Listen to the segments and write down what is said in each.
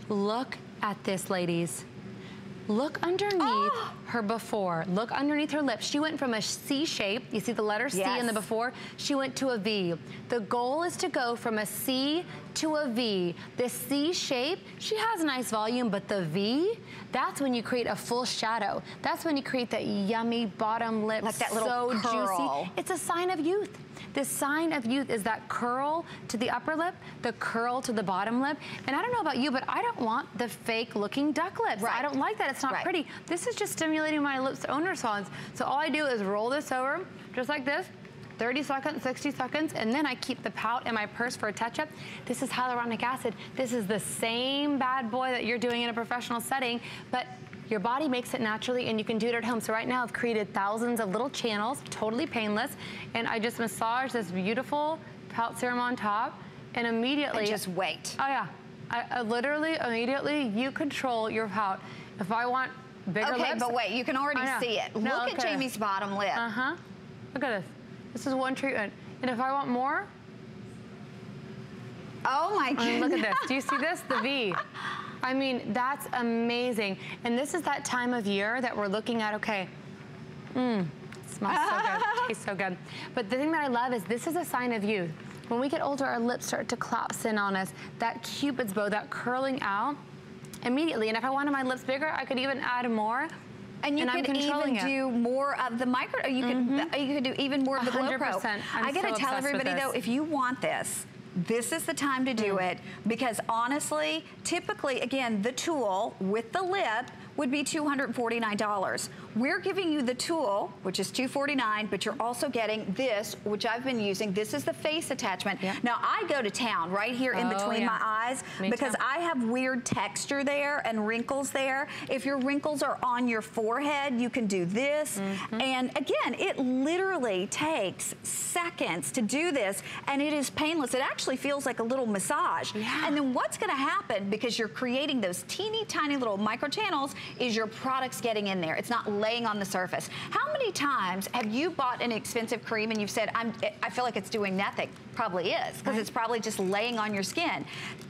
Look at this, ladies. Look underneath her before. Look underneath her lips. She went from a C shape. You see the letter C in the before? She went to a V. The goal is to go from a C to a V. This C shape, she has a nice volume, but the V, that's when you create a full shadow. That's when you create that yummy bottom lip, like that little curl. Juicy. It's a sign of youth. The sign of youth is that curl to the upper lip, the curl to the bottom lip. And I don't know about you, but I don't want the fake looking duck lips. I don't like that, it's not pretty. This is just stimulating my lips to owner response. So all I do is roll this over, just like this, 30 seconds, 60 seconds, and then I keep the pout in my purse for a touch-up. This is hyaluronic acid. This is the same bad boy that you're doing in a professional setting, but your body makes it naturally and you can do it at home. So right now I've created thousands of little channels, totally painless, and I just massage this beautiful pout serum on top, and immediately— and just wait. Oh yeah, I literally, immediately, you control your pout. If I want bigger lips— Okay, but wait, you can already see it. No, look at Jamie's bottom lip. Look at this. This is one treatment. And if I want more— oh my goodness. Look at this, do you see this? The V. I mean, that's amazing. And this is that time of year that we're looking at, okay, smells so good, tastes so good. But the thing that I love is this is a sign of youth. When we get older, our lips start to collapse in on us. That Cupid's bow, that curling out immediately. And if I wanted my lips bigger, I could even add more. And you could even do more of the micro, you could do even more of the GloPRO. I gotta tell everybody though, if you want this is the time to do it, because honestly, typically, again, the tool with the lip would be $249. We're giving you the tool, which is $249, but you're also getting this, which I've been using. This is the face attachment. Now, I go to town right here in between my eyes because I have weird texture there and wrinkles there. If your wrinkles are on your forehead, you can do this. And again, it literally takes seconds to do this, and it is painless. It actually feels like a little massage. And then what's gonna happen, because you're creating those teeny tiny little micro channels, is your product's getting in there. It's not laying on the surface. How many times have you bought an expensive cream and you've said, I feel like it's doing nothing? Probably is, because it's probably just laying on your skin.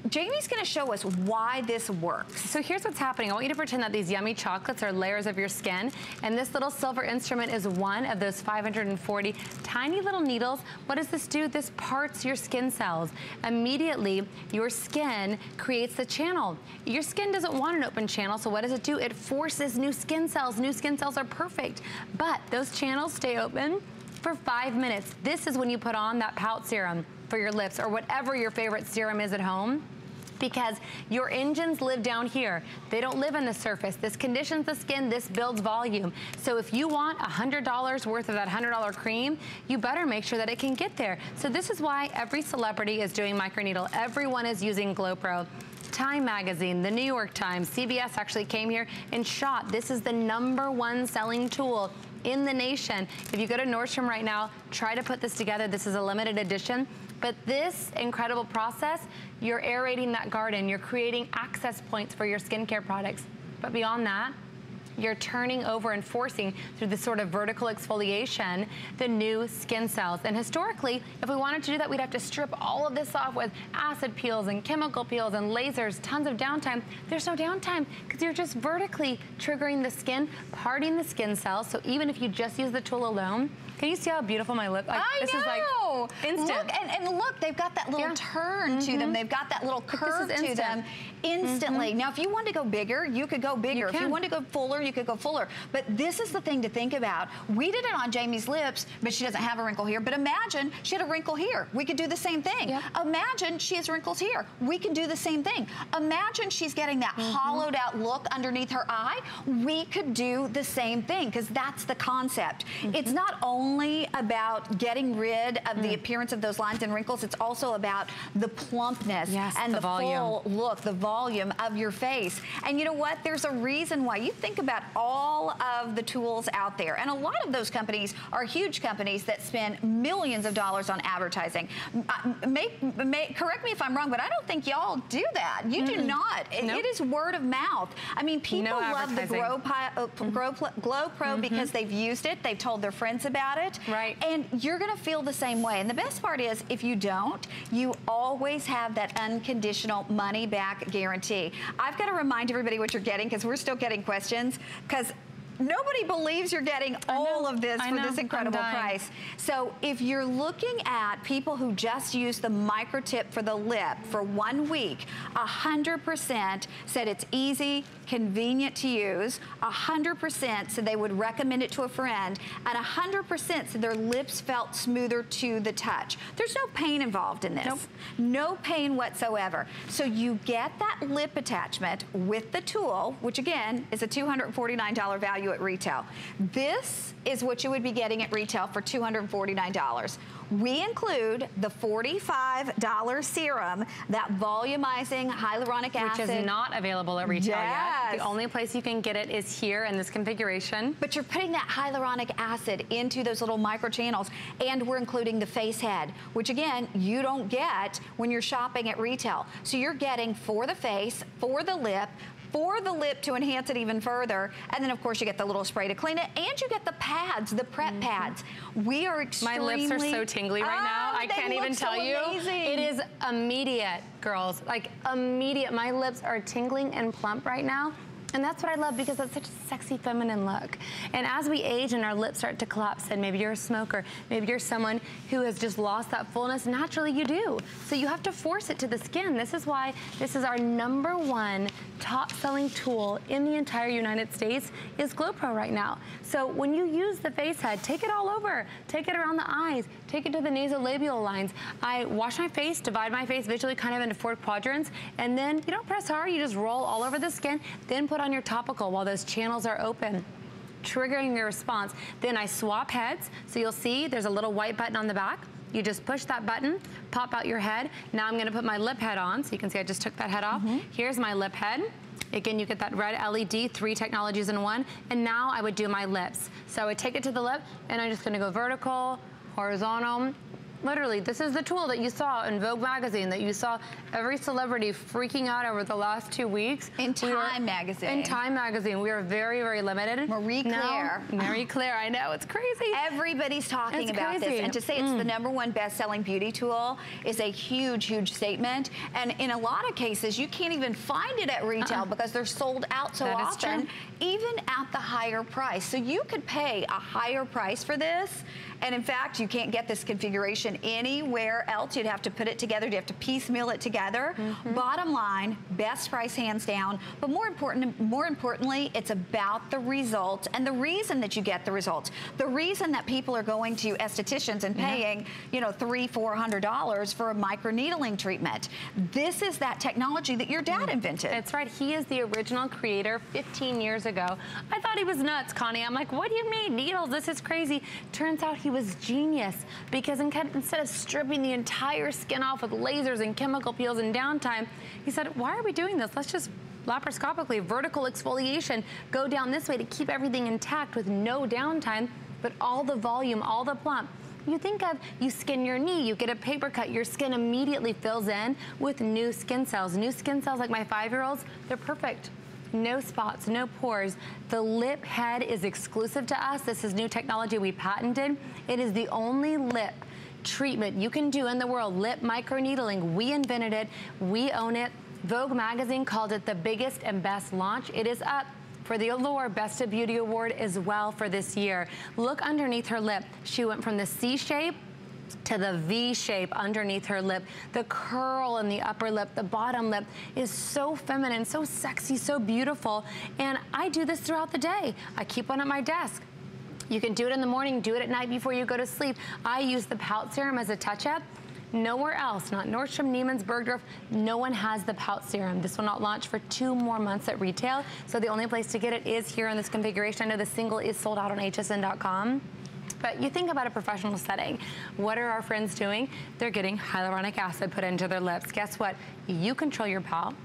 Jamie's gonna show us why this works. So here's what's happening. I want you to pretend that these yummy chocolates are layers of your skin, and this little silver instrument is one of those 540 tiny little needles. What does this do? This parts your skin cells. Immediately, your skin creates the channel. Your skin doesn't want an open channel, so what does it do? It forces new skin cells. New skin cells are perfect, but those channels stay open for 5 minutes. This is when you put on that pout serum for your lips, or whatever your favorite serum is at home, because your engines live down here. They don't live on the surface. This conditions the skin, this builds volume. So if you want $100 worth of that $100 cream, you better make sure that it can get there. So this is why every celebrity is doing microneedle. Everyone is using GloPRO. Time Magazine, the New York Times, CBS actually came here and shot. This is the #1 selling tool in the nation. If you go to Nordstrom right now, try to put this together. This is a limited edition. But this incredible process, you're aerating that garden. You're creating access points for your skincare products. But beyond that, you're turning over and forcing through this sort of vertical exfoliation the new skin cells. And historically, if we wanted to do that, we'd have to strip all of this off with acid peels and chemical peels and lasers, tons of downtime. There's no downtime because you're just vertically triggering the skin, parting the skin cells. So even if you just use the tool alone, can you see how beautiful my lip? Like, I this know. Is like instant. Look, and look, they've got that little turn to them. They've got that little curve to them instantly. Now, if you want to go bigger, you could go bigger. If you want to go fuller, you could go fuller. But this is the thing to think about. We did it on Jamie's lips, but she doesn't have a wrinkle here. But imagine she had a wrinkle here. We could do the same thing. Imagine she has wrinkles here. We can do the same thing. Imagine she's getting that hollowed out look underneath her eye. We could do the same thing, because that's the concept. It's not only about getting rid of the appearance of those lines and wrinkles, it's also about the plumpness and the full look, the volume of your face. And you know what? There's a reason why. You think about got all of the tools out there. And a lot of those companies are huge companies that spend millions of dollars on advertising. Correct me if I'm wrong, but I don't think y'all do that. You do not. It is word of mouth. I mean, people love the GloPRO because they've used it. They've told their friends about it. Right. And you're going to feel the same way. And the best part is, if you don't, you always have that unconditional money-back guarantee. I've got to remind everybody what you're getting, because we're still getting questions, because nobody believes you're getting all of this for this incredible price. So if you're looking at people who just use the micro tip for the lip for 1 week, 100% said it's easy, convenient to use, 100% said they would recommend it to a friend, and 100% said their lips felt smoother to the touch. There's no pain involved in this. Nope. No pain whatsoever. So you get that lip attachment with the tool, which again is a $249 value at retail. This is what you would be getting at retail for $249. We include the $45 serum, that volumizing hyaluronic acid. Which is not available at retail yet. The only place you can get it is here in this configuration. But you're putting that hyaluronic acid into those little micro channels, and we're including the face head, which again, you don't get when you're shopping at retail. So you're getting for the face, for the lip to enhance it even further, and then of course you get the little spray to clean it, and you get the pads, the prep pads. We are extremely... My lips are so tingly right now. I can't even tell you. It is immediate, girls. Like immediate. My lips are tingling and plump right now. And that's what I love, because it's such a sexy feminine look. And as we age and our lips start to collapse, and maybe you're a smoker, maybe you're someone who has just lost that fullness, naturally you do. So you have to force it to the skin. This is why this is our #1 top selling tool in the entire United States is GloPRO right now. So when you use the face head, take it all over. Take it around the eyes, take it to the nasolabial lines. I wash my face, divide my face visually kind of into 4 quadrants, and then you don't press hard, you just roll all over the skin, then put on your topical while those channels are open, triggering your response. Then I swap heads, so you'll see there's a little white button on the back. You just push that button, pop out your head. Now I'm gonna put my lip head on, so you can see I just took that head off. Here's my lip head. Again, you get that red LED, 3 technologies in 1, and now I would do my lips. So I would take it to the lip, and I'm just gonna go vertical, horizontal. Literally, this is the tool that you saw in Vogue magazine, that you saw every celebrity freaking out over the last 2 weeks. In Time magazine. In Time magazine. We are very, very limited. Marie Claire. Marie Claire, I know, it's crazy. Everybody's talking about this. And to say it's the #1 best-selling beauty tool is a huge, huge statement. And in a lot of cases, you can't even find it at retail because they're sold out so often, even at the higher price. So you could pay a higher price for this. And in fact, you can't get this configuration anywhere else. You'd have to put it together. You'd have to piecemeal it together. Bottom line, best price hands down. But more importantly, it's about the results and the reason that you get the results. The reason that people are going to estheticians and paying, you know, $300, $400 for a microneedling treatment. This is that technology that your dad invented. That's right. He is the original creator 15 years ago. I thought he was nuts, Connie. I'm like, what do you mean? Needles? This is crazy. Turns out he was genius, because instead of stripping the entire skin off with lasers and chemical peels and downtime, he said, why are we doing this? Let's just laparoscopically, vertical exfoliation, go down this way to keep everything intact with no downtime, but all the volume, all the plump. You think of, you skin your knee, you get a paper cut, your skin immediately fills in with new skin cells. New skin cells, like my 5-year-olds, they're perfect. No spots, no pores. The lip head is exclusive to us. This is new technology we patented. It is the only lip treatment you can do in the world. Lip microneedling. We invented it. We own it. Vogue magazine called it the biggest and best launch. It is up for the Allure Best of Beauty Award as well for this year. Look underneath her lip. She went from the C shape to the V shape underneath her lip. The curl in the upper lip, the bottom lip is so feminine, so sexy, so beautiful. And I do this throughout the day. I keep one at my desk. You can do it in the morning, do it at night before you go to sleep. I use the pout serum as a touch-up. Nowhere else, not Nordstrom, Neiman's, Bergdorf, no one has the pout serum. This will not launch for 2 more months at retail. So the only place to get it is here in this configuration. I know the single is sold out on hsn.com. But you think about a professional setting. What are our friends doing? They're getting hyaluronic acid put into their lips. Guess what? You control your pout.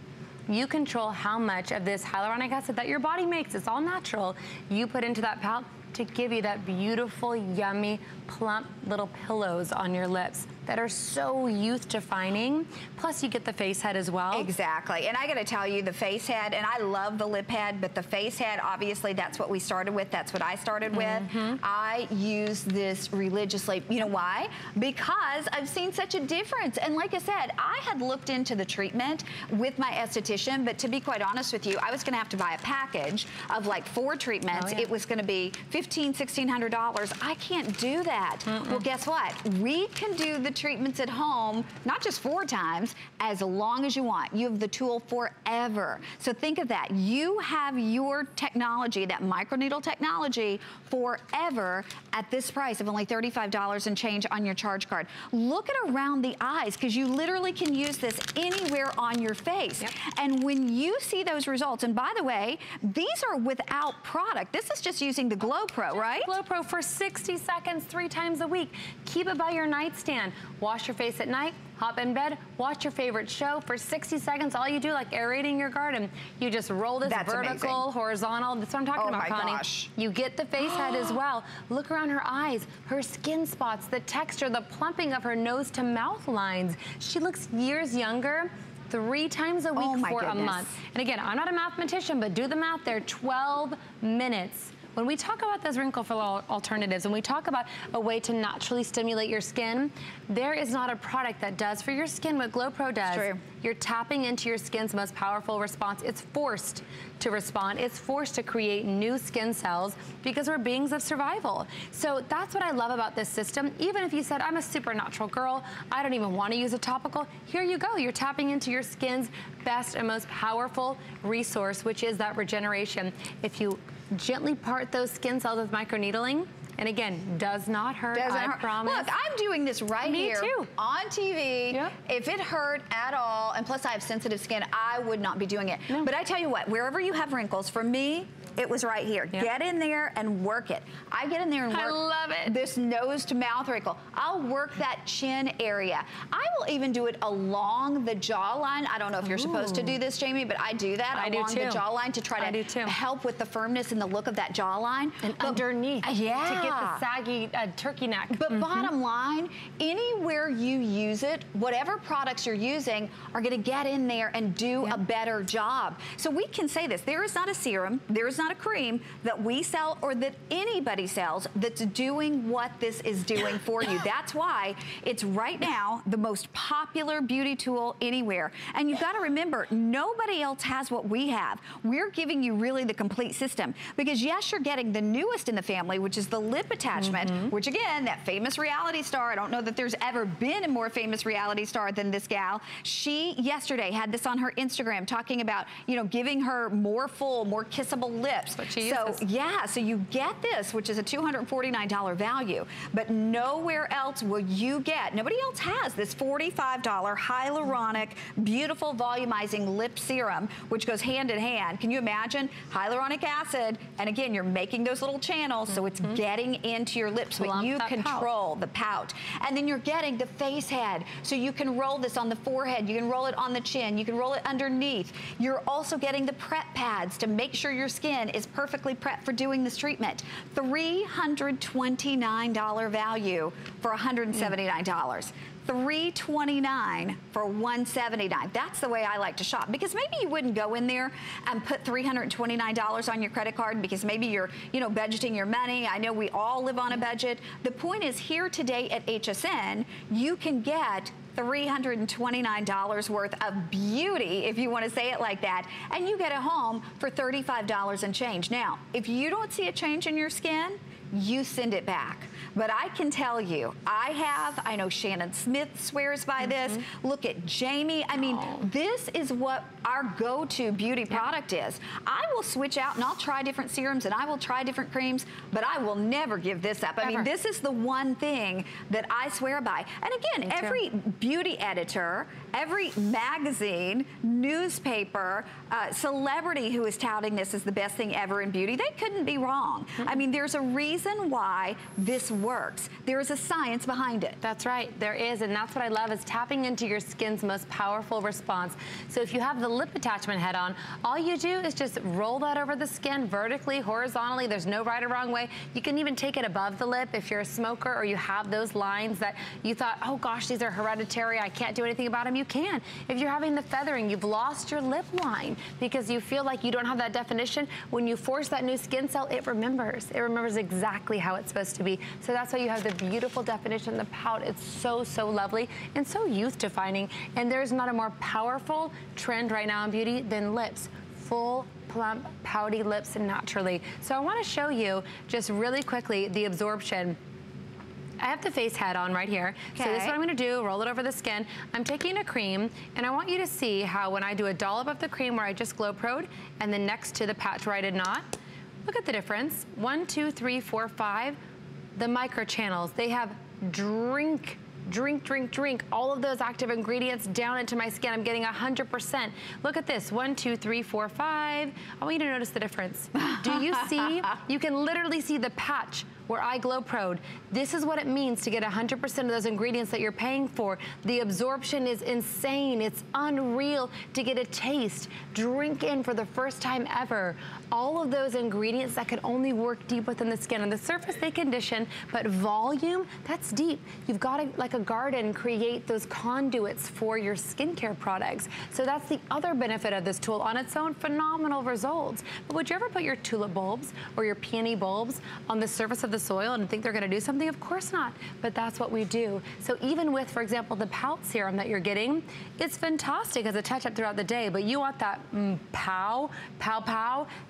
you control how much of this hyaluronic acid that your body makes. It's all natural. You put into that pout to give you that beautiful, yummy, plump little pillows on your lips that are so youth defining. Plus you get the face head as well. Exactly, and I gotta tell you, the face head, and I love the lip head, but the face head, obviously that's what we started with, that's what I started with. I use this religiously. You know why? Because I've seen such a difference. And like I said, I had looked into the treatment with my esthetician, but to be quite honest with you, I was gonna have to buy a package of like 4 treatments. It was gonna be $1,500, $1,600. I can't do that. Well, guess what? We can do the treatments at home, not just 4 times, as long as you want. You have the tool forever. So think of that. You have your technology, that microneedle technology, forever at this price of only $35 and change on your charge card. Look at around the eyes, because you literally can use this anywhere on your face. And when you see those results, and by the way, these are without product. This is just using the GloPRO, right? GloPRO for 60 seconds, 3 times a week. Keep it by your nightstand. Wash your face at night, hop in bed, watch your favorite show for 60 seconds. All you do, like aerating your garden, you just roll this vertical, horizontal. That's what I'm talking about, Connie. Gosh. You get the face head as well. Look around her eyes, her skin spots, the texture, the plumping of her nose to mouth lines. She looks years younger. 3 times a week for a month. And again, I'm not a mathematician, but do the math there. 12 minutes. When we talk about those wrinkle fill alternatives, and we talk about a way to naturally stimulate your skin, there is not a product that does for your skin what GloPRO does. True. You're tapping into your skin's most powerful response. It's forced to respond. It's forced to create new skin cells because we're beings of survival. So that's what I love about this system. Even if you said, I'm a supernatural girl, I don't even want to use a topical, here you go. You're tapping into your skin's best and most powerful resource, which is that regeneration. If you gently part those skin cells with microneedling, and again, does not hurt, I promise. Look, I'm doing this right here on TV. If it hurt at all, and plus I have sensitive skin, I would not be doing it. But I tell you what, wherever you have wrinkles, for me, it was right here. Get in there and work it. I get in there and work. I love it. This nose to mouth wrinkle. I'll work that chin area. I will even do it along the jawline. I don't know if you're supposed to do this, Jamie, but I do that along the jawline to try to help with the firmness and the look of that jawline. And underneath. To get the saggy turkey neck. But bottom line, anywhere you use it, whatever products you're using are gonna get in there and do a better job. So we can say this, there is not a serum, there is not a cream that we sell or that anybody sells that's doing what this is doing for you. That's why it's right now the most popular beauty tool anywhere. And you've got to remember, nobody else has what we have. We're giving you really the complete system because yes, you're getting the newest in the family, which is the lip attachment, which again, that famous reality star, I don't know that there's ever been a more famous reality star than this gal. She yesterday had this on her Instagram talking about, you know, giving her more full, more kissable lips. So yeah, so you get this, which is a $249 value, but nowhere else will you get, nobody else has this $45 hyaluronic, beautiful volumizing lip serum, which goes hand in hand. Can you imagine? Hyaluronic acid, and again, you're making those little channels, so it's getting into your lips, but you control the pout. And then you're getting the face head, so you can roll this on the forehead, you can roll it on the chin, you can roll it underneath. You're also getting the prep pads to make sure your skin is perfectly prepped for doing this treatment. $329 value for $179. $329 for $179. That's the way I like to shop, because maybe you wouldn't go in there and put $329 on your credit card because maybe you're, you know, budgeting your money. I know we all live on a budget. The point is, here today at HSN, you can get $329 worth of beauty, if you want to say it like that, and you get it home for $35 and change. Now, if you don't see a change in your skin, you send it back. But I can tell you, I know Shannon Smith swears by this. Look at Jamie. I mean, this is what our go-to beauty product is. I will switch out and I'll try different serums and I will try different creams, but I will never give this up. I mean, this is the one thing that I swear by. And again, every beauty editor, every magazine, newspaper, celebrity who is touting this as the best thing ever in beauty, they couldn't be wrong. I mean, there's a reason why this works. There is a science behind it. That's right, there is, and that's what I love, is tapping into your skin's most powerful response. So if you have the lip attachment head on, all you do is just roll that over the skin vertically, horizontally. There's no right or wrong way. You can even take it above the lip if you're a smoker or you have those lines that you thought, oh gosh, these are hereditary, I can't do anything about them. You can. If you're having the feathering, you've lost your lip line because you feel like you don't have that definition. When you force that new skin cell, it remembers. It remembers exactly how it's supposed to be. So that's why you have the beautiful definition, the pout. It's so, so lovely and so youth defining. And there's not a more powerful trend right now in beauty than lips. Full, plump, pouty lips naturally. So I want to show you just really quickly the absorption. I have the face head on right here. Okay. So this is what I'm gonna do, roll it over the skin. I'm taking a cream, and I want you to see how when I do a dollop of the cream where I just GloPRO'd, and then next to the patch where I did not, look at the difference. 1, 2, 3, 4, 5. The micro channels, they have drink, all of those active ingredients down into my skin. I'm getting 100%. Look at this, 1, 2, 3, 4, 5. I want you to notice the difference. Do you see? You can literally see the patch where I GloPRO'd. This is what it means to get 100% of those ingredients that you're paying for. The absorption is insane. It's unreal to get a taste. Drink in for the first time ever. All of those ingredients that can only work deep within the skin. On the surface, they condition, but volume, that's deep. You've got to, like a garden, create those conduits for your skincare products. So that's the other benefit of this tool. On its own, phenomenal results. But would you ever put your tulip bulbs or your peony bulbs on the surface of the soil and think they're gonna do something? Of course not, but that's what we do. So even with, for example, the pout serum that you're getting, it's fantastic as a touch-up throughout the day, but you want that pow,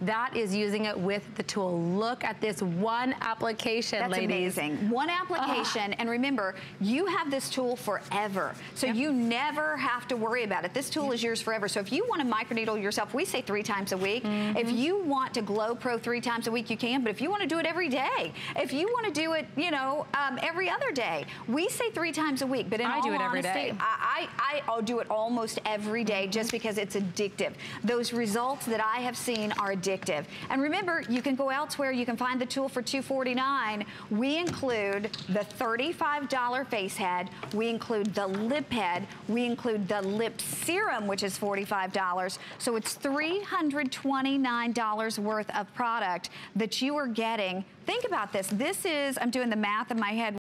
that is using it with the tool. Look at this one application, ladies. That's amazing. One application, and remember, you have this tool forever, so you never have to worry about it. This tool is yours forever, so if you want to microneedle yourself, we say 3 times a week. If you want to GloPRO 3 times a week, you can, but if you want to do it every day, if you want to do it, you know, every other day, we say 3 times a week, but in all honesty, every day. I'll do it almost every day just because it's addictive. Those results that I have seen are addictive. And remember, you can go elsewhere, you can find the tool for $249. We include the $35 face head, we include the lip head, we include the lip serum, which is $45. So it's $329 worth of product that you are getting. Think about this. This is, I'm doing the math in my head,